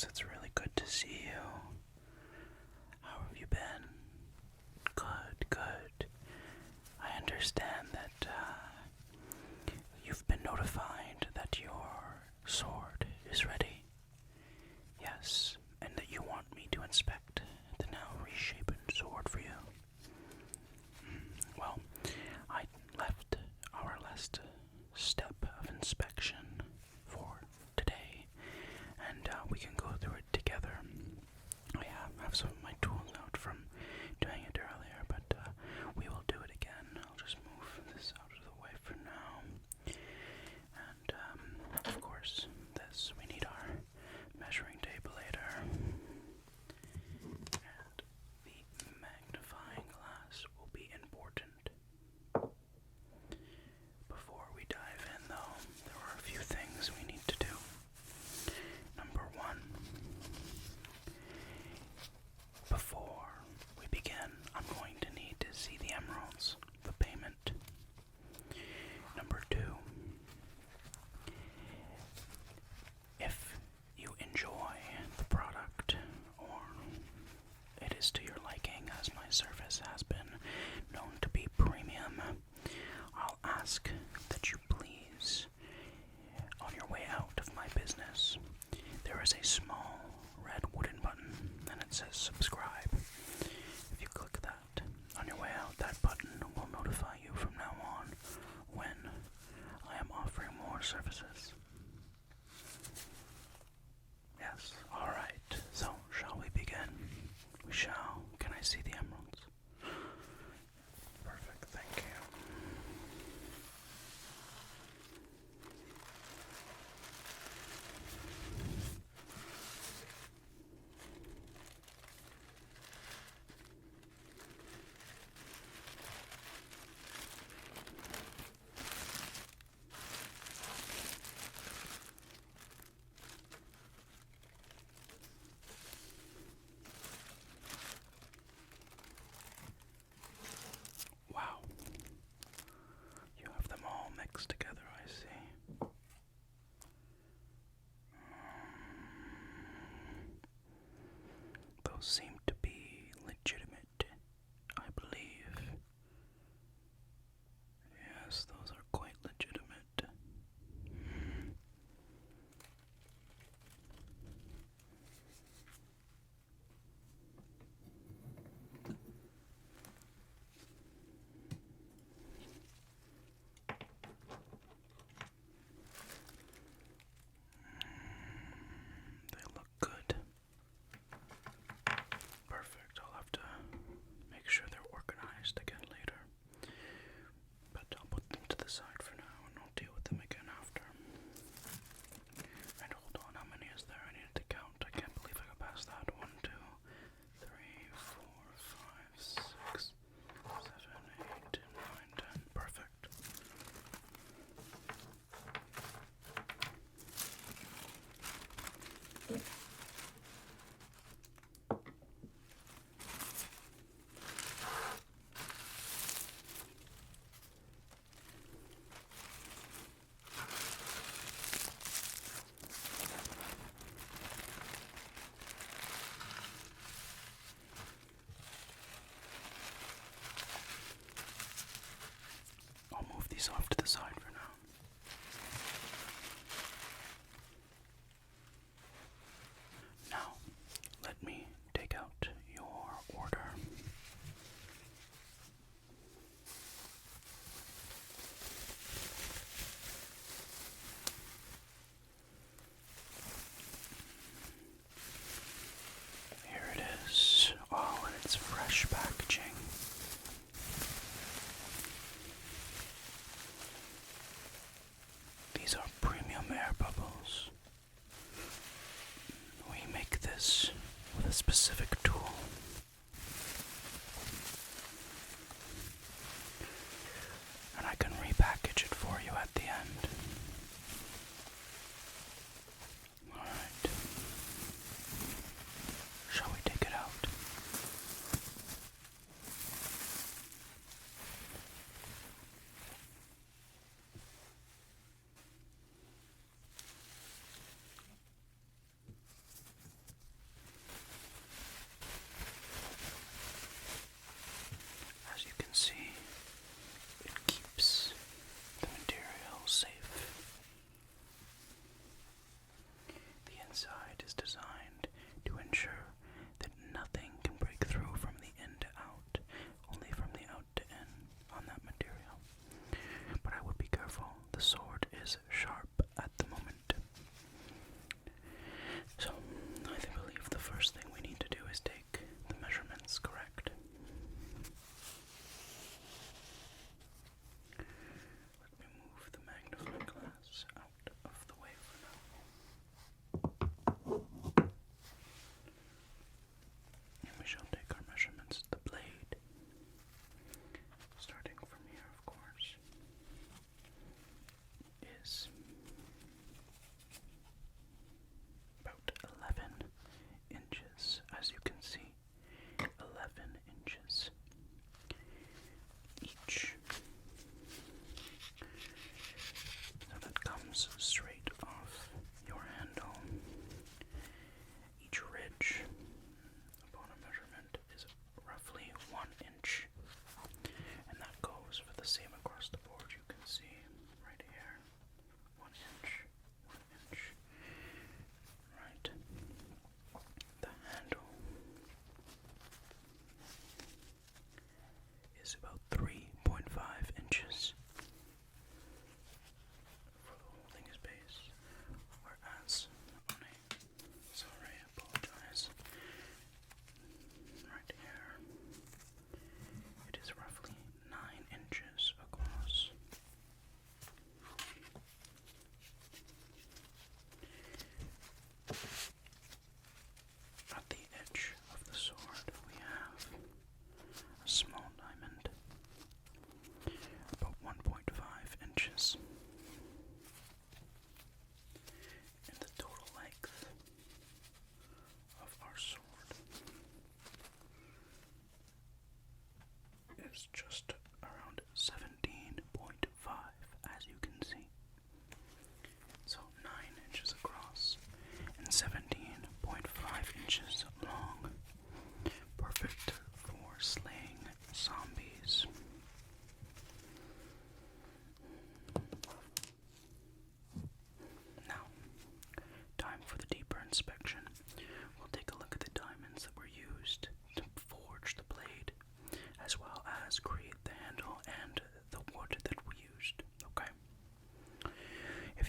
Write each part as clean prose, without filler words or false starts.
Alex, it's really good to see you. How have you been? Good. I understand that you've been notified that your sword is ready. Yes, and that you want me to inspect the now reshapen sword for you. Well, I left our last step of inspection for today, and we can go through it together. I have some of my tools out from doing it earlier, but we will do it again. I'll just move this out of the way for now. And, of course, we need our measuring tape later. And the magnifying glass will be important. Before we dive in, though, there are a few things we need to do. Number one, before we begin, I'm going to need to see the emeralds for payment. Number two, if you enjoy the product or it is to your liking, as my service has been known to be premium, I'll ask that you please, on your way out of my business, there is a small red wooden button and it says subscribe. If you click that on your way out, that button will notify you from now on when I am offering more services. Yes, alright, so shall we begin? We shall. Can I see the emeralds? Perfect, thank you. Wow. You have them all mixed together, I see. Those seem to be legitimate, I believe. Yes, those are quite legitimate. They look good. Perfect. I'll have to make sure they're organized again later. But I'll put them to the side for now and I'll deal with them again after. And hold on, how many is there? I needed to count. I can't believe I got past that. 1, 2, 3, 4, 5, 6, 7, 8, 9, 10. Perfect. I'll move these off to the side for now. Now, let me take out your order. Here it is, all in its fresh packaging.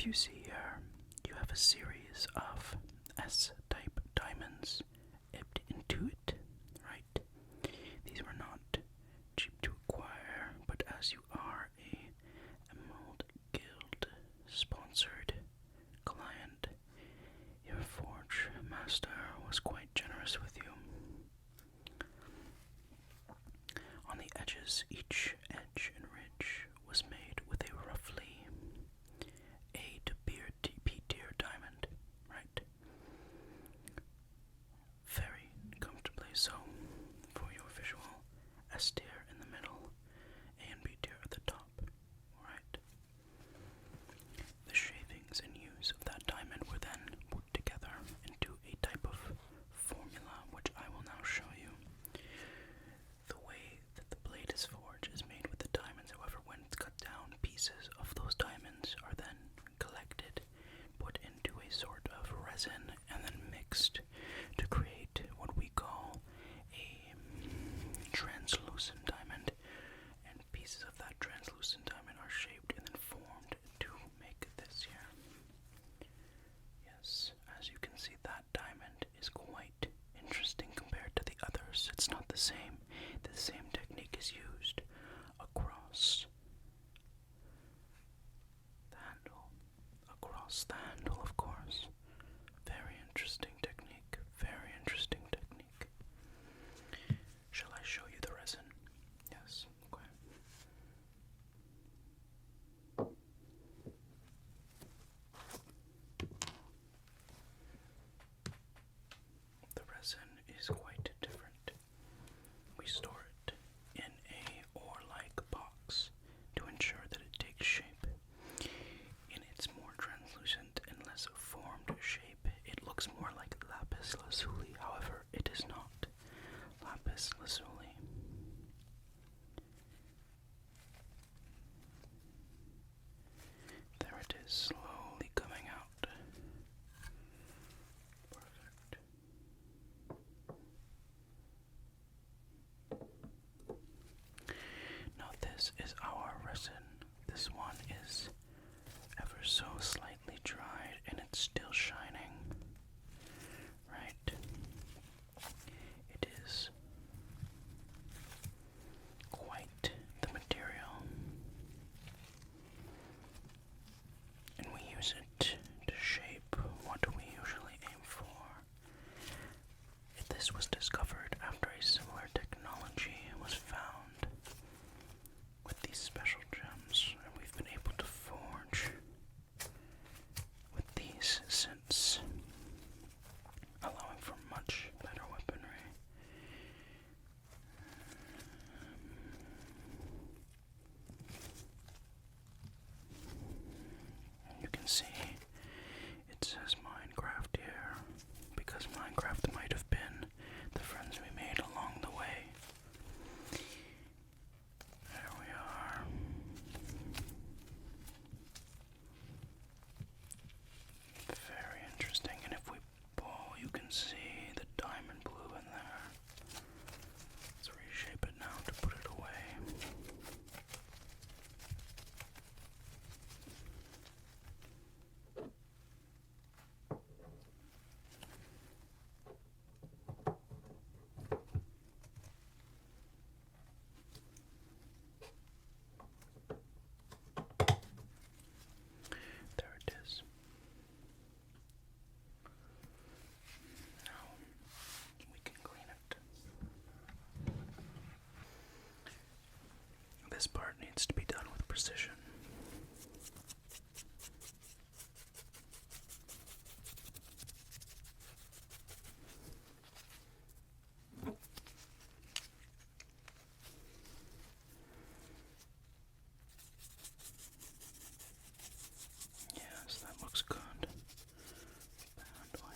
if you see here, you have a series of S-type diamonds ebbed into it, right? These were not cheap to acquire, but as you are a Emerald Guild sponsored client, your forge master was quite generous with you. On the edges, each edge and ridge was made with a roughly A to B tier diamond, right? Very comfortably so for your visual. S tier in the middle, A and B tier at the top, right? The shavings and hues of that diamond were then put together into a type of formula, which I will now show you. The way that the blade is forged is made with the diamonds. However, when it's cut down, pieces of those diamonds are then collected, put into a sort of resin, and then mixed to create what we call a translucent diamond. And pieces of that translucent diamond are shaped and then formed to make this here. Yes, as you can see, that diamond is quite interesting compared to the others. It's not the same. The same technique is used across the handle. Across the handle, of course. Very interesting technique. Very interesting technique. Shall I show you the resin? Yes, okay. The resin is quite different. We store it in a ore-like box to ensure that it takes shape. In its more translucent and less formed shape, it looks more like lapis lazuli. However, it is not lapis lazuli. There it is, slowly coming out. Perfect. Now this is our resin. This one is ever so slightly dried and it's still shining. Right? It is quite the material. And we use it to shape what we usually aim for. This was discovered after a similar technology was found with these special gems, and we've been able to forge with these since, allowing for much better weaponry. You can see it says Minecraft here, because Minecraft might have been the friends we made along the way. There we are. Very interesting, and if we pull, you can see the diamond blue in there. Let's reshape it now to put it away. There it is. Now we can clean it. This part needs to be done with precision. Yes, that looks good. Band wire.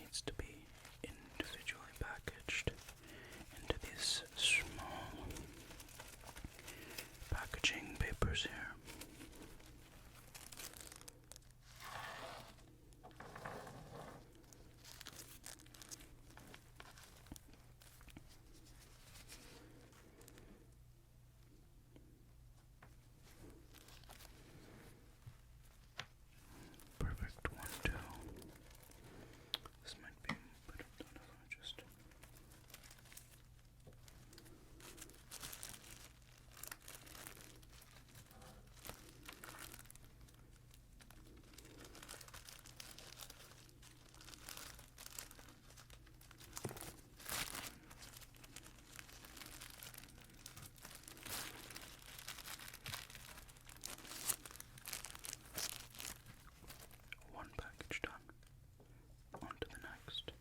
needs to be individually packaged into these small packaging papers here. Perfect. 1, 2. This might be better done if I just. One package done. On to the next.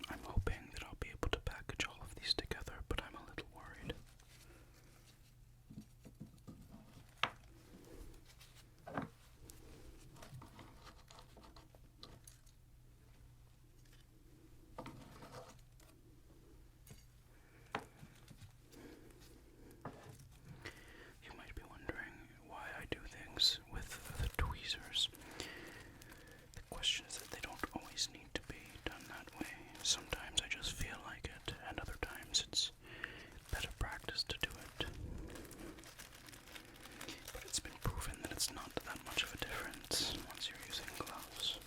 I'm hoping that I'll be able to package all of these together, but I'm a little worried. You might be wondering why I do things with the tweezers. The question is that they don't always need to be done that way. Sometimes I just feel like it, and other times it's better practice to do it. But it's been proven that it's not that much of a difference once you're using gloves.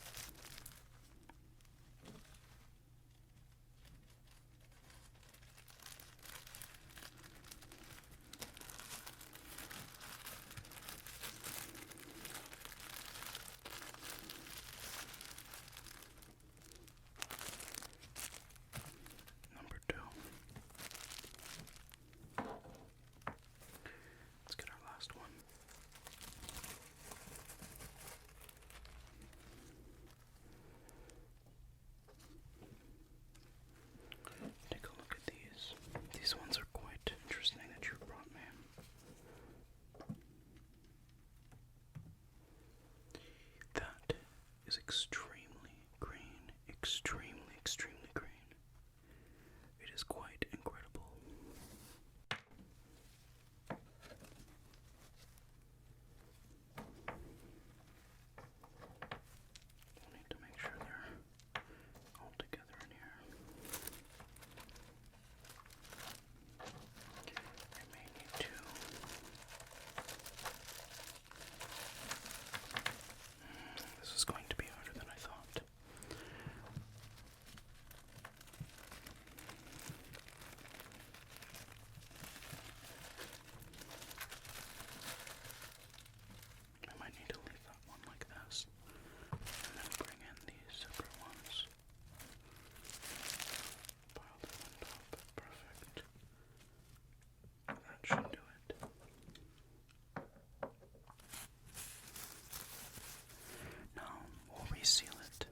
Number 2. Let's get our last one. Take a look at these. These ones are quite interesting that you brought me. That is extremely green. Extremely, extremely green. It is quite incredible. We'll need to make sure they're all together in here. I may need to. This is going to be harder than I thought. I might need to leave that one like this, and then bring in these separate ones. Pile them on top. Perfect. That should do it. Now we'll reseal it.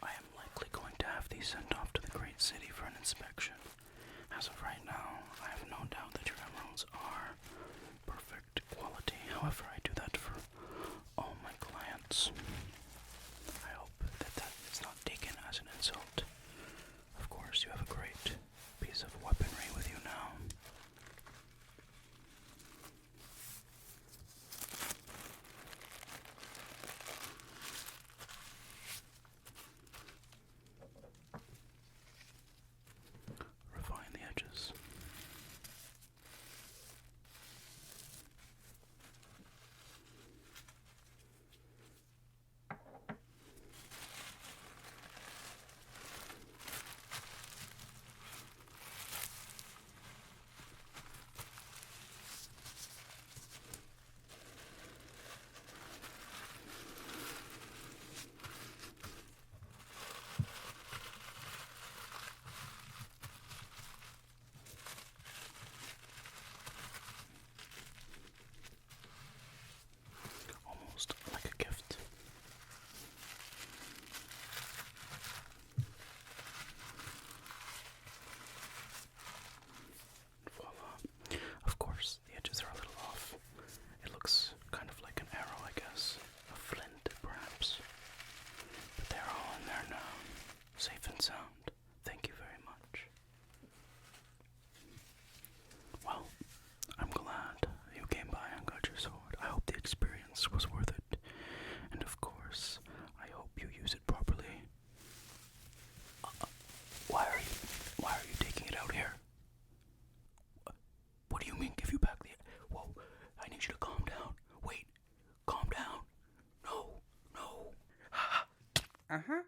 I am likely going to have these sent off to the Great City for an inspection. As of right now, I have no doubt that your emeralds are perfect quality. However, I do that for all my clients. I hope that that is not taken as an insult. Of course, you have a great piece of weaponry with you now. Refine the edges. What do you mean give you back the... Whoa, I need you to calm down. Wait, calm down. No. Uh-huh.